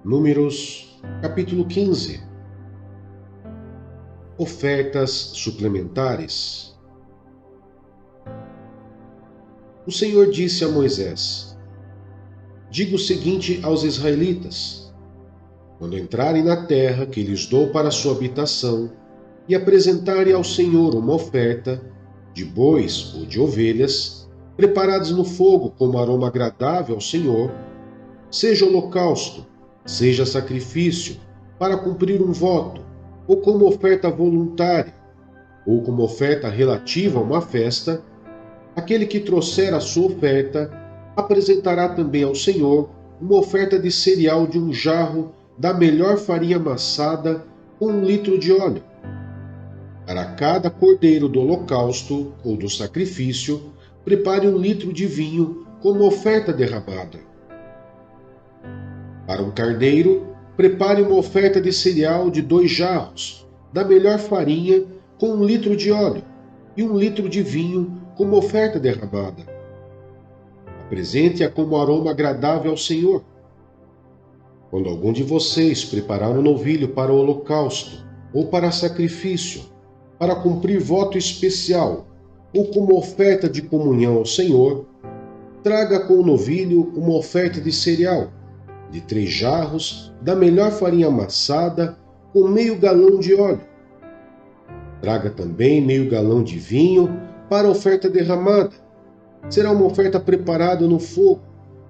Números, capítulo 15. Ofertas suplementares. O Senhor disse a Moisés: diga o seguinte aos israelitas: quando entrarem na terra que lhes dou para sua habitação e apresentarem ao Senhor uma oferta de bois ou de ovelhas, preparados no fogo como aroma agradável ao Senhor, seja holocausto, seja sacrifício, para cumprir um voto, ou como oferta voluntária, ou como oferta relativa a uma festa, aquele que trouxer a sua oferta apresentará também ao Senhor uma oferta de cereal de um jarro da melhor farinha amassada com 1 litro de óleo. Para cada cordeiro do holocausto ou do sacrifício, prepare 1 litro de vinho como oferta derramada. Para um carneiro, prepare uma oferta de cereal de 2 jarros, da melhor farinha, com 1 litro de óleo, e 1 litro de vinho como oferta derramada. Apresente-a como aroma agradável ao Senhor. Quando algum de vocês preparar um novilho para o holocausto, ou para sacrifício, para cumprir voto especial, ou como oferta de comunhão ao Senhor, traga com o novilho uma oferta de cereal, de 3 jarros, da melhor farinha amassada, com meio galão de óleo. Traga também meio galão de vinho para a oferta derramada. Será uma oferta preparada no fogo,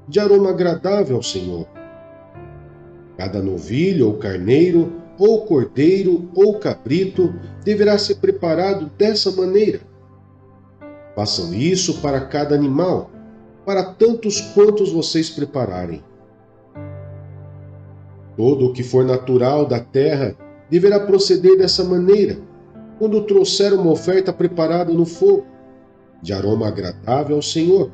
de aroma agradável ao Senhor. Cada novilho ou carneiro, ou cordeiro ou cabrito, deverá ser preparado dessa maneira. Façam isso para cada animal, para tantos quantos vocês prepararem. Todo o que for natural da terra deverá proceder dessa maneira, quando trouxer uma oferta preparada no fogo, de aroma agradável ao Senhor.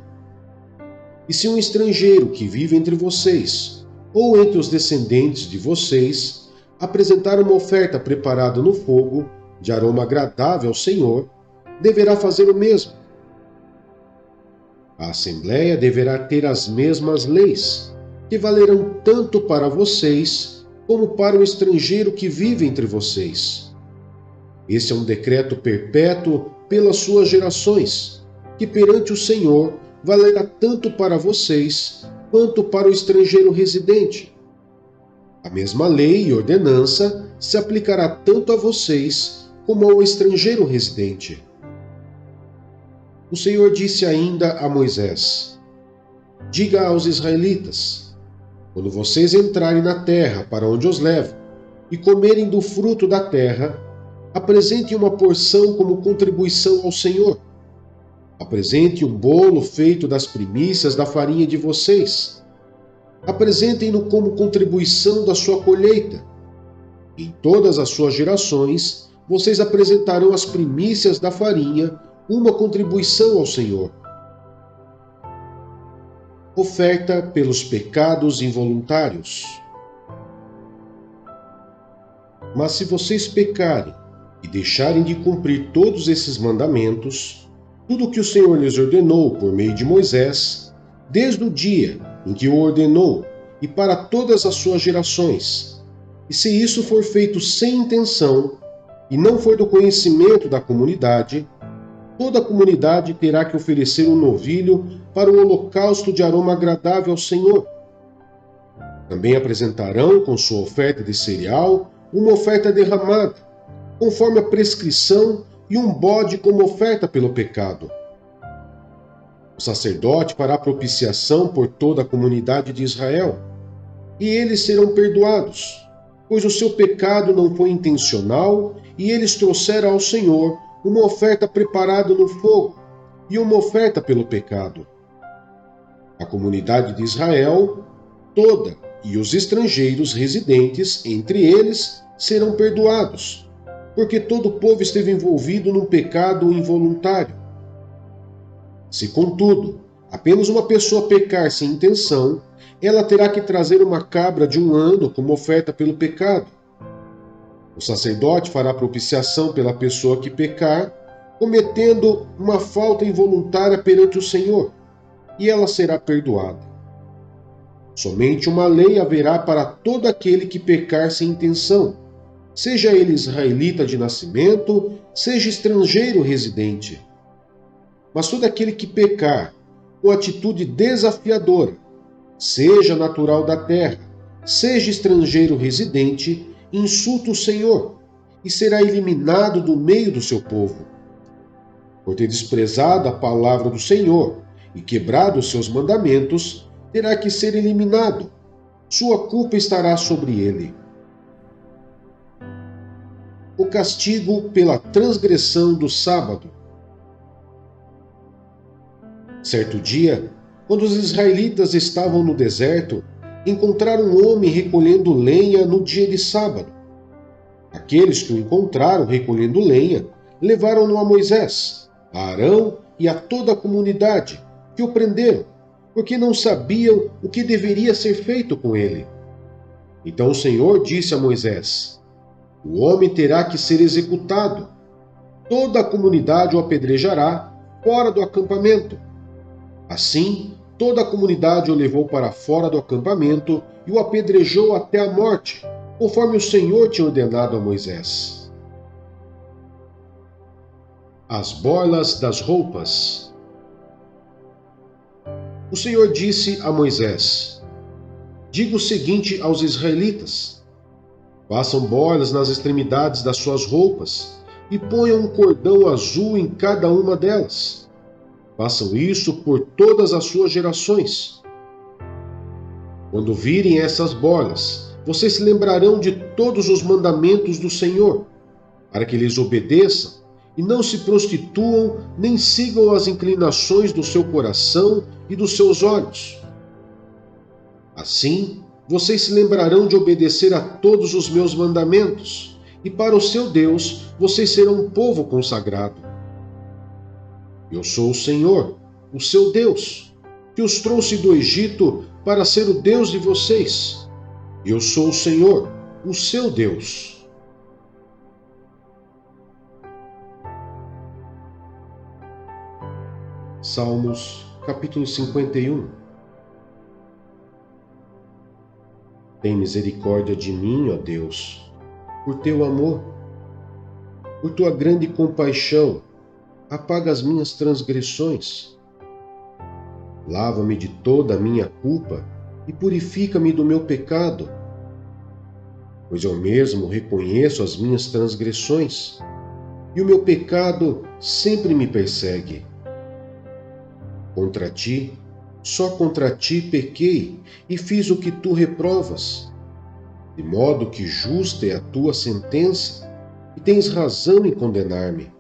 E se um estrangeiro que vive entre vocês, ou entre os descendentes de vocês, apresentar uma oferta preparada no fogo, de aroma agradável ao Senhor, deverá fazer o mesmo. A Assembleia deverá ter as mesmas leis, que valerão tanto para vocês como para o estrangeiro que vive entre vocês. Esse é um decreto perpétuo pelas suas gerações, que perante o Senhor valerá tanto para vocês quanto para o estrangeiro residente. A mesma lei e ordenança se aplicará tanto a vocês como ao estrangeiro residente. O Senhor disse ainda a Moisés: diga aos israelitas: quando vocês entrarem na terra para onde os levo e comerem do fruto da terra, apresentem uma porção como contribuição ao Senhor. Apresentem um bolo feito das primícias da farinha de vocês. Apresentem-no como contribuição da sua colheita. Em todas as suas gerações, vocês apresentarão as primícias da farinha, uma contribuição ao Senhor. Oferta pelos pecados involuntários. Mas se vocês pecarem e deixarem de cumprir todos esses mandamentos, tudo o que o Senhor lhes ordenou por meio de Moisés, desde o dia em que o ordenou e para todas as suas gerações, e se isso for feito sem intenção e não for do conhecimento da comunidade, toda a comunidade terá que oferecer um novilho para o holocausto de aroma agradável ao Senhor. Também apresentarão com sua oferta de cereal uma oferta derramada, conforme a prescrição, e um bode como oferta pelo pecado. O sacerdote fará propiciação por toda a comunidade de Israel, e eles serão perdoados, pois o seu pecado não foi intencional, e eles trouxeram ao Senhor uma oferta preparada no fogo e uma oferta pelo pecado. A comunidade de Israel toda e os estrangeiros residentes entre eles serão perdoados, porque todo o povo esteve envolvido num pecado involuntário. Se, contudo, apenas uma pessoa pecar sem intenção, ela terá que trazer uma cabra de 1 ano como oferta pelo pecado. O sacerdote fará propiciação pela pessoa que pecar, cometendo uma falta involuntária perante o Senhor, e ela será perdoada. Somente uma lei haverá para todo aquele que pecar sem intenção, seja ele israelita de nascimento, seja estrangeiro residente. Mas todo aquele que pecar com atitude desafiadora, seja natural da terra, seja estrangeiro residente, insulta o Senhor e será eliminado do meio do seu povo. Por ter desprezado a palavra do Senhor e quebrado os seus mandamentos, terá que ser eliminado. Sua culpa estará sobre ele. O castigo pela transgressão do sábado. Certo dia, quando os israelitas estavam no deserto, encontraram um homem recolhendo lenha no dia de sábado. Aqueles que o encontraram recolhendo lenha levaram-no a Moisés, a Arão e a toda a comunidade, que o prenderam, porque não sabiam o que deveria ser feito com ele. Então o Senhor disse a Moisés: o homem terá que ser executado. Toda a comunidade o apedrejará fora do acampamento. Assim, toda a comunidade o levou para fora do acampamento e o apedrejou até a morte, conforme o Senhor tinha ordenado a Moisés. As borlas das roupas. O Senhor disse a Moisés: diga o seguinte aos israelitas: façam borlas nas extremidades das suas roupas e ponham um cordão azul em cada uma delas. Façam isso por todas as suas gerações. Quando virem essas borlas, vocês se lembrarão de todos os mandamentos do Senhor, para que lhes obedeçam e não se prostituam nem sigam as inclinações do seu coração e dos seus olhos. Assim, vocês se lembrarão de obedecer a todos os meus mandamentos, e para o seu Deus vocês serão um povo consagrado. Eu sou o Senhor, o seu Deus, que os trouxe do Egito para ser o Deus de vocês. Eu sou o Senhor, o seu Deus. Salmos, capítulo 51. Tem misericórdia de mim, ó Deus, por teu amor. Por tua grande compaixão, apaga as minhas transgressões. Lava-me de toda a minha culpa e purifica-me do meu pecado. Pois eu mesmo reconheço as minhas transgressões, e o meu pecado sempre me persegue. Contra ti, só contra ti pequei e fiz o que tu reprovas, de modo que justa é a tua sentença e tens razão em condenar-me.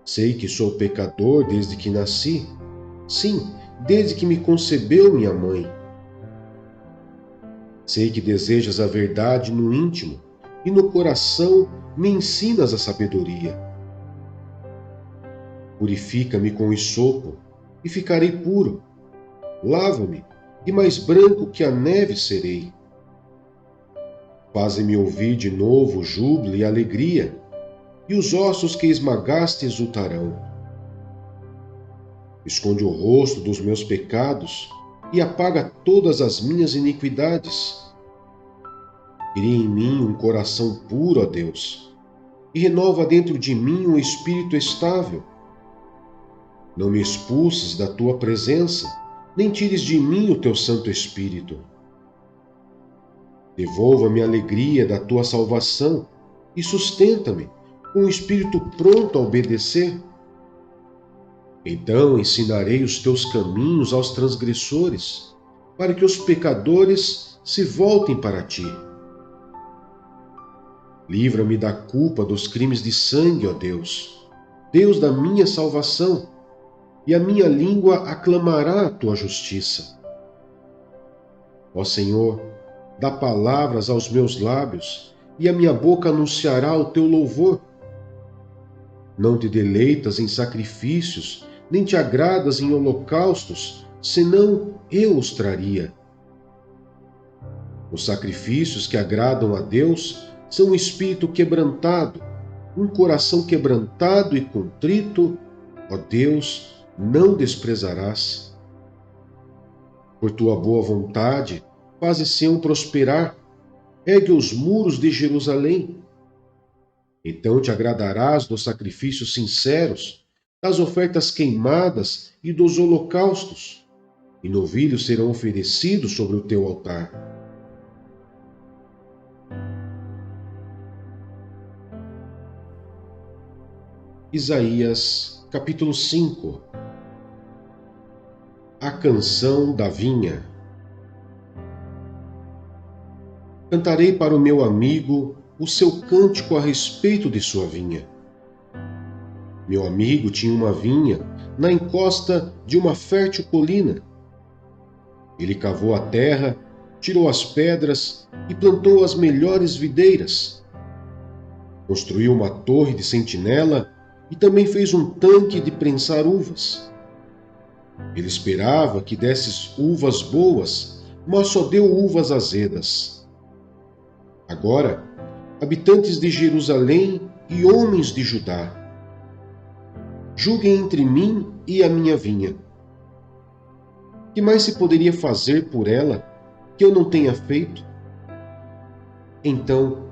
Sei que sou pecador desde que nasci, sim, desde que me concebeu minha mãe. Sei que desejas a verdade no íntimo e no coração me ensinas a sabedoria. Purifica-me com hisopo e ficarei puro. Lava-me e mais branco que a neve serei. Faze-me ouvir de novo júbilo e alegria, e os ossos que esmagaste exultarão. Esconde o rosto dos meus pecados e apaga todas as minhas iniquidades. Cria em mim um coração puro, ó Deus, e renova dentro de mim um espírito estável. Não me expulses da tua presença, nem tires de mim o teu Santo Espírito. Devolva-me a alegria da tua salvação e sustenta-me com o espírito pronto a obedecer. Então ensinarei os teus caminhos aos transgressores, para que os pecadores se voltem para ti. Livra-me da culpa dos crimes de sangue, ó Deus, Deus da minha salvação, e a minha língua aclamará a tua justiça. Ó Senhor, dá palavras aos meus lábios, e a minha boca anunciará o teu louvor. Não te deleitas em sacrifícios, nem te agradas em holocaustos, senão eu os traria. Os sacrifícios que agradam a Deus são um espírito quebrantado, um coração quebrantado e contrito, ó Deus, não desprezarás. Por tua boa vontade, fazes Sião prosperar, ergue os muros de Jerusalém. Então te agradarás dos sacrifícios sinceros, das ofertas queimadas e dos holocaustos, e novilhos serão oferecidos sobre o teu altar. Isaías, capítulo 5. A canção da vinha. Cantarei para o meu amigo o seu cântico a respeito de sua vinha. Meu amigo tinha uma vinha na encosta de uma fértil colina. Ele cavou a terra, tirou as pedras e plantou as melhores videiras. Construiu uma torre de sentinela e também fez um tanque de prensar uvas. Ele esperava que desses uvas boas, mas só deu uvas azedas. Agora, habitantes de Jerusalém e homens de Judá, julguem entre mim e a minha vinha. Que mais se poderia fazer por ela que eu não tenha feito? Então,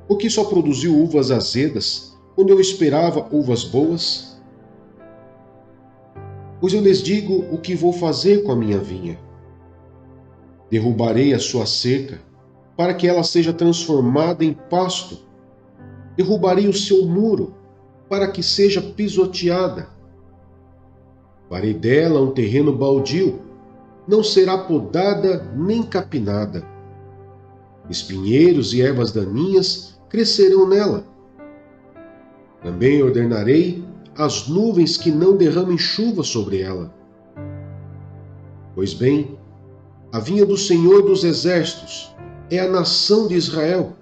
por que só produziu uvas azedas quando eu esperava uvas boas? Pois eu lhes digo o que vou fazer com a minha vinha. Derrubarei a sua cerca, para que ela seja transformada em pasto. Derrubarei o seu muro, para que seja pisoteada. Farei dela um terreno baldio, não será podada nem capinada. Espinheiros e ervas daninhas crescerão nela. Também ordenarei as nuvens que não derramem chuva sobre ela. Pois bem, a vinha do Senhor dos Exércitos é a nação de Israel,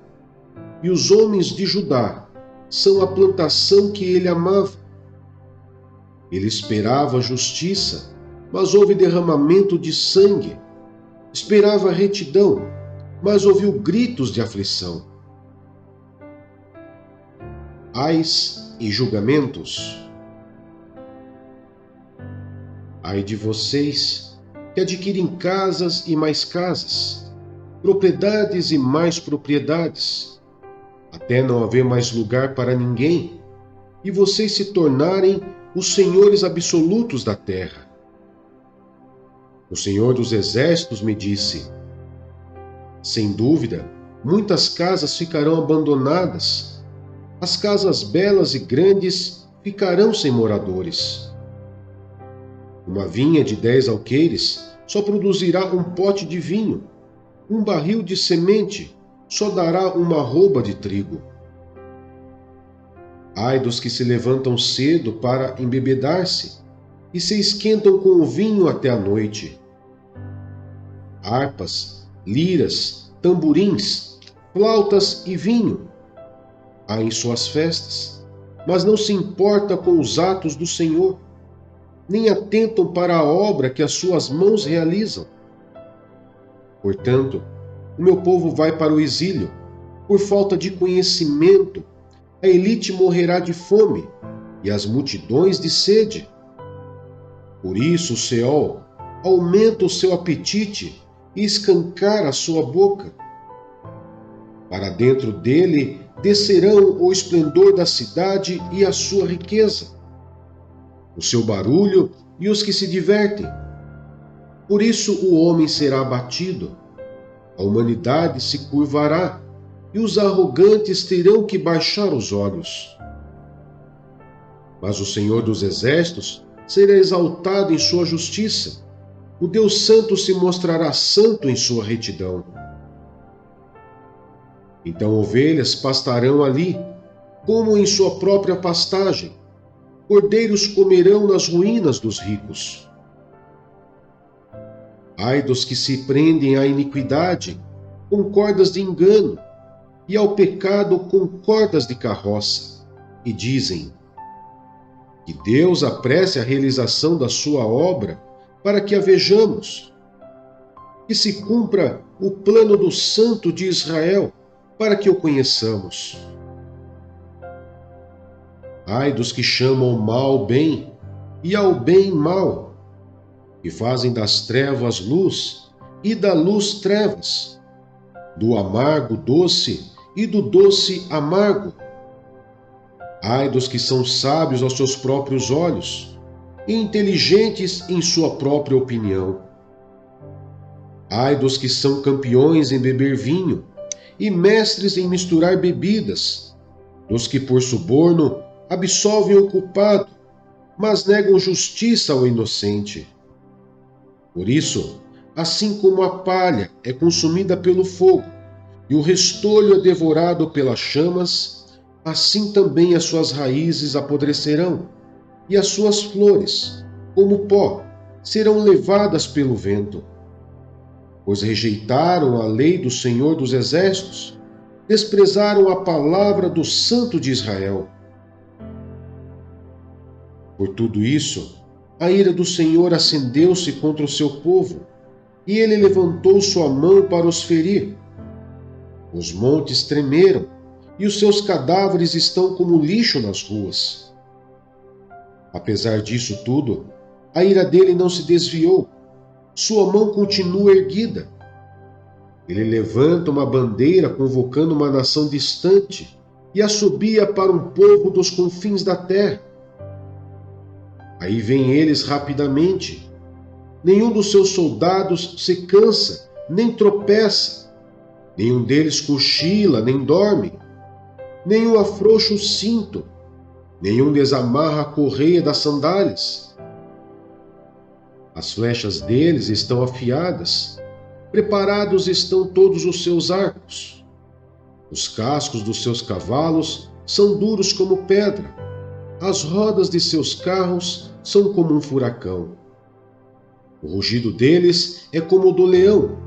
e os homens de Judá são a plantação que ele amava. Ele esperava a justiça, mas houve derramamento de sangue. Esperava a retidão, mas ouviu gritos de aflição. Ais e julgamentos. Ai de vocês que adquirem casas e mais casas, propriedades e mais propriedades, até não haver mais lugar para ninguém, e vocês se tornarem os senhores absolutos da terra. O Senhor dos Exércitos me disse: sem dúvida, muitas casas ficarão abandonadas, as casas belas e grandes ficarão sem moradores. Uma vinha de 10 alqueires só produzirá um pote de vinho, um barril de semente só dará uma arroba de trigo. Ai dos que se levantam cedo para embebedar-se e se esquentam com o vinho até a noite. Harpas, liras, tamborins, flautas e vinho há em suas festas, mas não se importa com os atos do Senhor, nem atentam para a obra que as suas mãos realizam. Portanto, o meu povo vai para o exílio, por falta de conhecimento. A elite morrerá de fome, e as multidões de sede. Por isso o Seol aumenta o seu apetite e escancara a sua boca. Para dentro dele descerão o esplendor da cidade e a sua riqueza, o seu barulho e os que se divertem. Por isso o homem será abatido, a humanidade se curvará, e os arrogantes terão que baixar os olhos. Mas o Senhor dos Exércitos será exaltado em sua justiça, o Deus Santo se mostrará santo em sua retidão. Então ovelhas pastarão ali, como em sua própria pastagem, cordeiros comerão nas ruínas dos ricos. Ai dos que se prendem à iniquidade com cordas de engano, e ao pecado com cordas de carroça, e dizem: que Deus apresse a realização da sua obra, para que a vejamos. Que se cumpra o plano do Santo de Israel, para que o conheçamos. Ai dos que chamam o mal bem, e ao bem mal, e fazem das trevas luz e da luz trevas, do amargo doce e do doce amargo. Ai dos que são sábios aos seus próprios olhos e inteligentes em sua própria opinião. Ai dos que são campeões em beber vinho e mestres em misturar bebidas, dos que por suborno absolvem o culpado, mas negam justiça ao inocente. Por isso, assim como a palha é consumida pelo fogo e o restolho é devorado pelas chamas, assim também as suas raízes apodrecerão e as suas flores, como pó, serão levadas pelo vento. Pois rejeitaram a lei do Senhor dos Exércitos, desprezaram a palavra do Santo de Israel. Por tudo isso, a ira do Senhor acendeu-se contra o seu povo, e ele levantou sua mão para os ferir. Os montes tremeram, e os seus cadáveres estão como lixo nas ruas. Apesar disso tudo, a ira dele não se desviou, sua mão continua erguida. Ele levanta uma bandeira convocando uma nação distante e assobia para um povo dos confins da terra. Aí vêm eles rapidamente. Nenhum dos seus soldados se cansa, nem tropeça. Nenhum deles cochila, nem dorme. Nenhum afrouxa o cinto. Nenhum desamarra a correia das sandálias. As flechas deles estão afiadas. Preparados estão todos os seus arcos. Os cascos dos seus cavalos são duros como pedra. As rodas de seus carros são como um furacão. O rugido deles é como o do leão.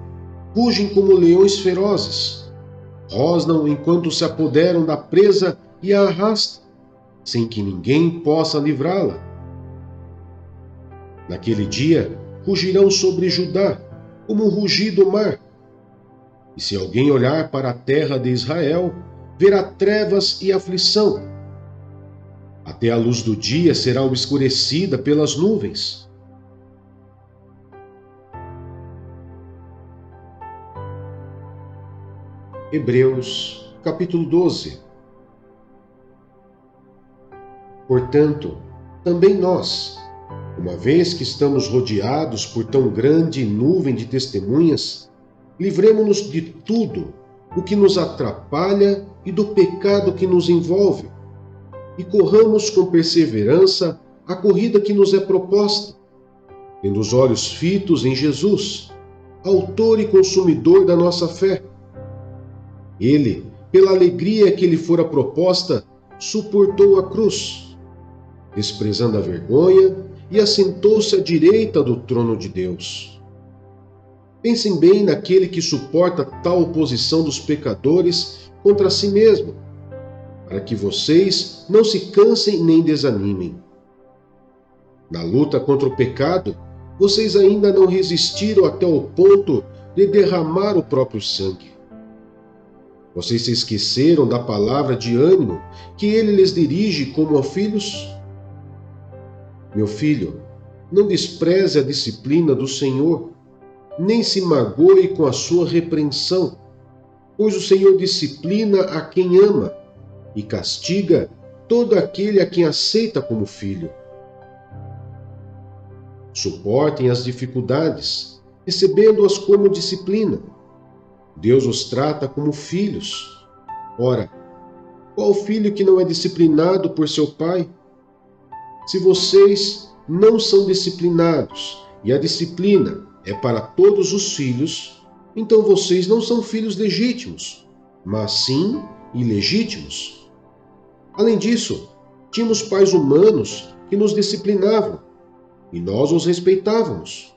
Rugem como leões ferozes. Rosnam enquanto se apoderam da presa e a arrastam, sem que ninguém possa livrá-la. Naquele dia, rugirão sobre Judá, como o rugir do mar. E se alguém olhar para a terra de Israel, verá trevas e aflição. Até a luz do dia será obscurecida pelas nuvens. Hebreus, capítulo 12. Portanto, também nós, uma vez que estamos rodeados por tão grande nuvem de testemunhas, livremo-nos de tudo o que nos atrapalha e do pecado que nos envolve, e corramos com perseverança a corrida que nos é proposta, tendo os olhos fitos em Jesus, autor e consumidor da nossa fé. Ele, pela alegria que lhe fora proposta, suportou a cruz, desprezando a vergonha, e assentou-se à direita do trono de Deus. Pensem bem naquele que suporta tal oposição dos pecadores contra si mesmo, para que vocês não se cansem nem desanimem. Na luta contra o pecado, vocês ainda não resistiram até o ponto de derramar o próprio sangue. Vocês se esqueceram da palavra de ânimo que ele lhes dirige como a filhos? Meu filho, não despreze a disciplina do Senhor, nem se magoe com a sua repreensão, pois o Senhor disciplina a quem ama e castiga todo aquele a quem aceita como filho. Suportem as dificuldades, recebendo-as como disciplina. Deus os trata como filhos. Ora, qual filho que não é disciplinado por seu pai? Se vocês não são disciplinados e a disciplina é para todos os filhos, então vocês não são filhos legítimos, mas sim ilegítimos. Além disso, tínhamos pais humanos que nos disciplinavam e nós os respeitávamos.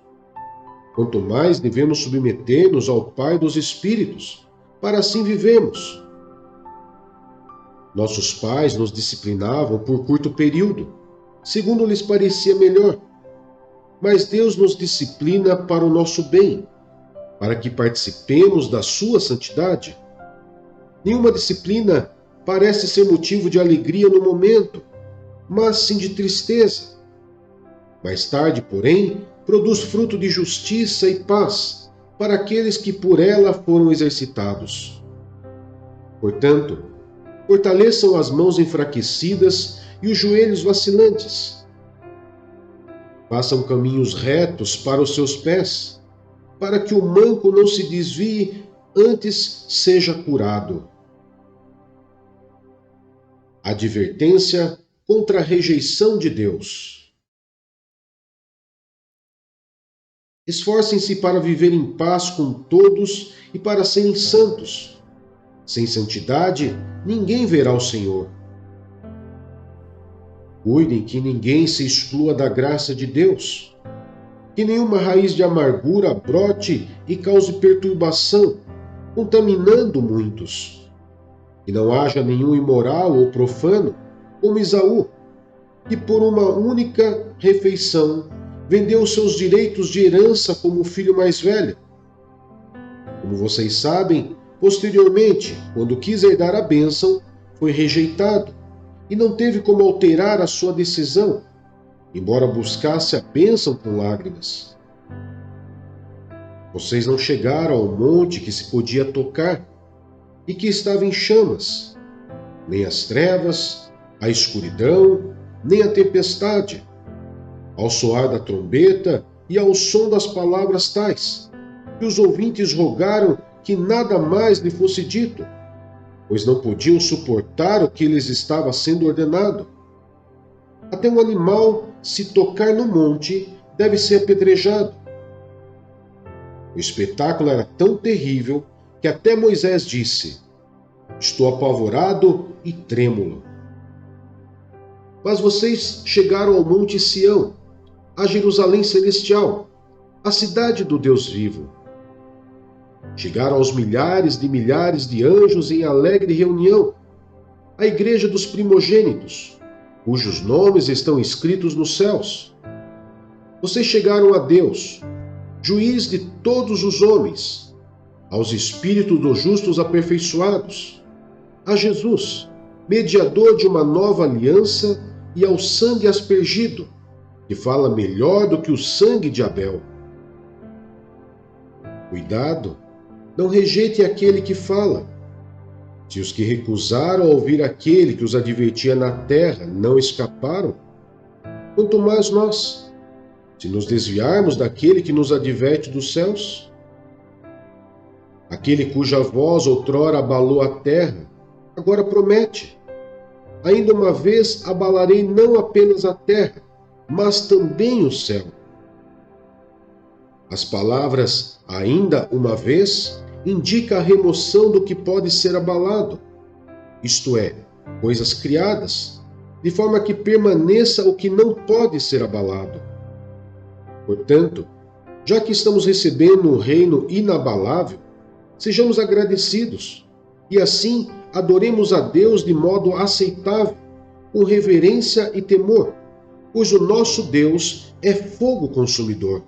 Quanto mais devemos submeter-nos ao Pai dos Espíritos, para assim vivemos. Nossos pais nos disciplinavam por curto período, segundo lhes parecia melhor. Mas Deus nos disciplina para o nosso bem, para que participemos da sua santidade. Nenhuma disciplina parece ser motivo de alegria no momento, mas sim de tristeza. Mais tarde, porém, produz fruto de justiça e paz para aqueles que por ela foram exercitados. Portanto, fortaleçam as mãos enfraquecidas e os joelhos vacilantes. Façam caminhos retos para os seus pés, para que o manco não se desvie, antes seja curado. Advertência contra a rejeição de Deus. Esforcem-se para viver em paz com todos e para serem santos. Sem santidade, ninguém verá o Senhor. Cuidem que ninguém se exclua da graça de Deus, que nenhuma raiz de amargura brote e cause perturbação, contaminando muitos. Que não haja nenhum imoral ou profano, como Esaú, que por uma única refeição vendeu os seus direitos de herança como o filho mais velho. Como vocês sabem, posteriormente, quando quis herdar a bênção, foi rejeitado e não teve como alterar a sua decisão, embora buscasse a bênção com lágrimas. Vocês não chegaram ao monte que se podia tocar e que estava em chamas, nem as trevas, a escuridão, nem a tempestade, ao soar da trombeta e ao som das palavras tais, que os ouvintes rogaram que nada mais lhe fosse dito, pois não podiam suportar o que lhes estava sendo ordenado. Até um animal, se tocar no monte, deve ser apedrejado. O espetáculo era tão terrível que até Moisés disse: "Estou apavorado e trêmulo." Mas vocês chegaram ao Monte Sião, a Jerusalém celestial, a cidade do Deus vivo. Chegaram aos milhares de anjos em alegre reunião, a igreja dos primogênitos, cujos nomes estão escritos nos céus. Vocês chegaram a Deus, juiz de todos os homens, aos espíritos dos justos aperfeiçoados, a Jesus, mediador de uma nova aliança, e ao sangue aspergido, que fala melhor do que o sangue de Abel. Cuidado, não rejeite aquele que fala. Se os que recusaram ouvir aquele que os advertia na terra não escaparam, quanto mais nós, se nos desviarmos daquele que nos adverte dos céus. Aquele cuja voz outrora abalou a terra, agora promete: ainda uma vez abalarei não apenas a terra, mas também o céu. As palavras "ainda uma vez" indica a remoção do que pode ser abalado, isto é, coisas criadas, de forma que permaneça o que não pode ser abalado. Portanto, já que estamos recebendo um reino inabalável, sejamos agradecidos e assim adoremos a Deus de modo aceitável, com reverência e temor, pois o nosso Deus é fogo consumidor.